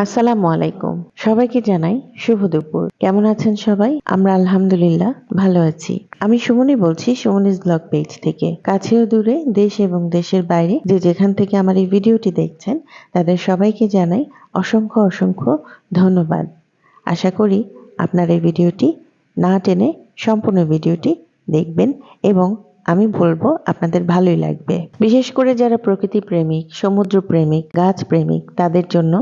আসসালামু আলাইকুম। সবাইকে জানাই শুভ দুপুর। কেমন আছেন সবাই? আমরা আলহামদুলিল্লাহ ভালো আছি। আমি সুমনি বলছি সুমনিস ব্লগ পেজ থেকে। কাছে ও দূরে, দেশ এবং দেশের বাইরে যে যেখান থেকে আমার এই ভিডিওটি দেখছেন, তাদের সবাইকে জানাই অসংখ্য ধন্যবাদ। আশা করি আপনার এই ভিডিওটি না টেনে সম্পূর্ণ ভিডিওটি দেখবেন এবং আমি বলবো আপনাদের ভালোই লাগবে। বিশেষ করে যারা প্রকৃতি প্রেমিক, সমুদ্র প্রেমিক, গাছ প্রেমিক তাদের জন্য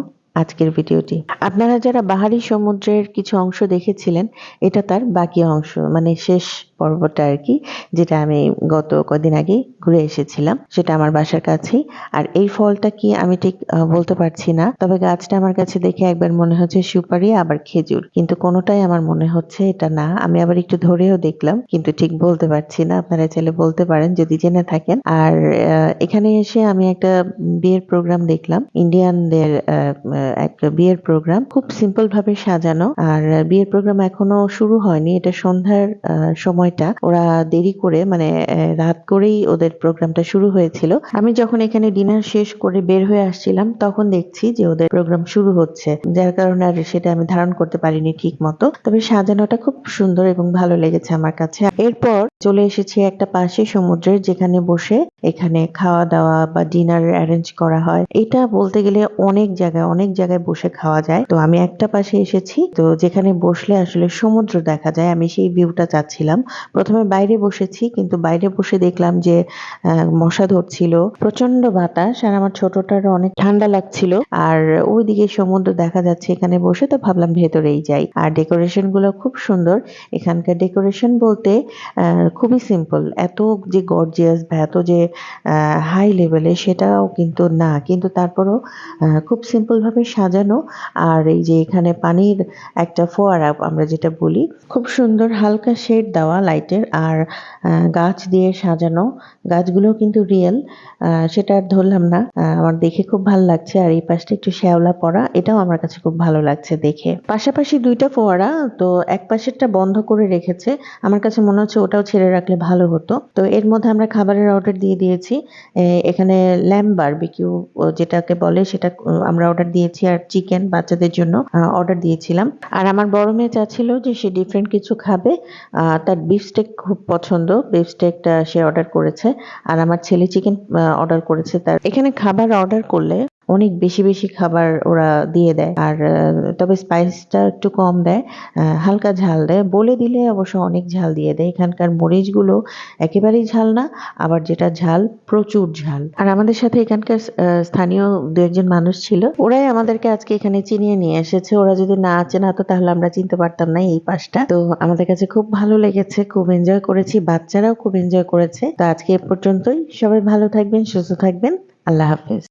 আজকের ভিডিওটি। আপনারা যারা বাহারি সমুদ্রের কিছু অংশ দেখেছিলেন, এটা তার বাকি অংশ, মানে শেষ পর্বটা আর কি, যেটা আমি গত কদিন আগে ঘুরে এসেছিলাম। সেটা আমার বাসার কাছেই। আর এই ফলটা কি আমি ঠিক বলতে পারছি না, তবে গাছটা আমার কাছে দেখে একবার মনে হচ্ছে সুপারি, আবার খেজুর, কিন্তু কোনোটাই আমার মনে হচ্ছে এটা না। আমি আবার একটু ধরেও দেখলাম, কিন্তু ঠিক বলতে পারছি না। আপনারা চাইলে বলতে পারেন যদি জেনে থাকেন। আর এখানে এসে আমি একটা বিয়ের প্রোগ্রাম দেখলাম, ইন্ডিয়ানদের একটা বিয়ের প্রোগ্রাম, খুব সিম্পল ভাবে সাজানো। আর বিয়ের প্রোগ্রাম এখনো শুরু হয়নি, এটা সন্ধ্যার সময়টা ওরা দেরি করে, মানে রাত করেই ওদের প্রোগ্রামটা শুরু হয়েছিল। আমি যখন এখানে ডিনার শেষ করে বের হয়ে আসছিলাম, তখন দেখছি যে ওদের প্রোগ্রাম শুরু হচ্ছে, যার কারণে আর সেটা আমি ধারণ করতে পারিনি ঠিক মতো। তবে সাজানোটা খুব সুন্দর এবং ভালো লেগেছে আমার কাছে। এরপর চলে এসেছি একটা পাশে সমুদ্রের, যেখানে বসে এখানে খাওয়া দাওয়া বা ডিনার অ্যারেঞ্জ করা হয়। এটা বলতে গেলে অনেক জায়গায় বসে খাওয়া যায়। তো আমি একটা পাশে এসেছি, তো যেখানে বসলে আসলে সমুদ্র দেখা যায়, আমি সেই ভিউটা চাচ্ছিলাম। প্রথমে বাইরে বসেছি, কিন্তু বাইরে বসে দেখলাম যে মশা ধরছিল, প্রচন্ড বাতাস, আর আমার ছোটটার অনেক ঠান্ডা লাগছিল। আর ওইদিকে সমুদ্র দেখা যাচ্ছে এখানে বসে, তো ভাবলাম ভেতরেই যাই। আর ডেকোরেশন গুলো খুব সুন্দর। এখানকার ডেকোরেশন বলতে খুবই সিম্পল, এত যে গর্জিয়াস বা এত যে হাই লেভেলে সেটাও কিন্তু না, কিন্তু তারপরও খুব সিম্পল ভাবে সাজানো। আর এই যে এখানে পানির একটা ফোয়ারা আমরা যেটা বলি, খুব সুন্দর হালকা শেড দেওয়া লাইটের, আর গাছ দিয়ে সাজানো। গাছগুলো কিন্তু রিয়েল, সেটা আর ধরলাম না। আমার দেখে খুব ভালো লাগছে। আর এই পাশটা একটু শ্যাওলা পড়া, এটাও আমার কাছে খুব ভালো লাগছে দেখে। পাশাপাশি দুইটা ফোয়ারা, তো এক পাশেরটা বন্ধ করে রেখেছে, আমার কাছে মনে হচ্ছে ওটাও ছেড়ে রাখলে ভালো হতো। তো এর মধ্যে আমরা খাবারের অর্ডার দিয়ে দিয়েছি। এখানে ল্যাম্ব বারবিকিউ যেটাকে বলে, সেটা আমরা অর্ডার দিয়েছি, আর চিকেন বাচ্চাদের জন্য অর্ডার দিয়েছিলাম। আর আমার বড় মেয়ে চাচ্ছিল যে সে ডিফারেন্ট কিছু খাবে, তার বিফ স্টেক খুব পছন্দ, বিফ স্টেকটা সে অর্ডার করেছে। আর আমার ছেলে চিকেন অর্ডার করেছে। তার এখানে খাবার অর্ডার করলে অনেক বেশি খাবার ওরা দিয়ে দেয়, আর তবে স্পাইসটা একটু কম দেয়, হালকা ঝাল দেয়। বলে দিলে অবশ্য অনেক ঝাল দিয়ে দেয়। এখানকার মরিচগুলো একেবারেই ঝাল না, আবার যেটা ঝাল প্রচুর ঝাল। আর আমাদের সাথে এখানকার স্থানীয় দু একজন মানুষ ছিল, ওরাই আমাদেরকে আজকে এখানে চিনিয়ে নিয়ে এসেছে। ওরা যদি না চেনাতো তাহলে আমরা চিনতে পারতাম না এই পাশটা। তো আমাদের কাছে খুব ভালো লেগেছে, খুব এনজয় করেছি, বাচ্চারাও খুব এনজয় করেছে। তো আজকে এ পর্যন্তই। সবাই ভালো থাকবেন, সুস্থ থাকবেন। আল্লাহ হাফেজ।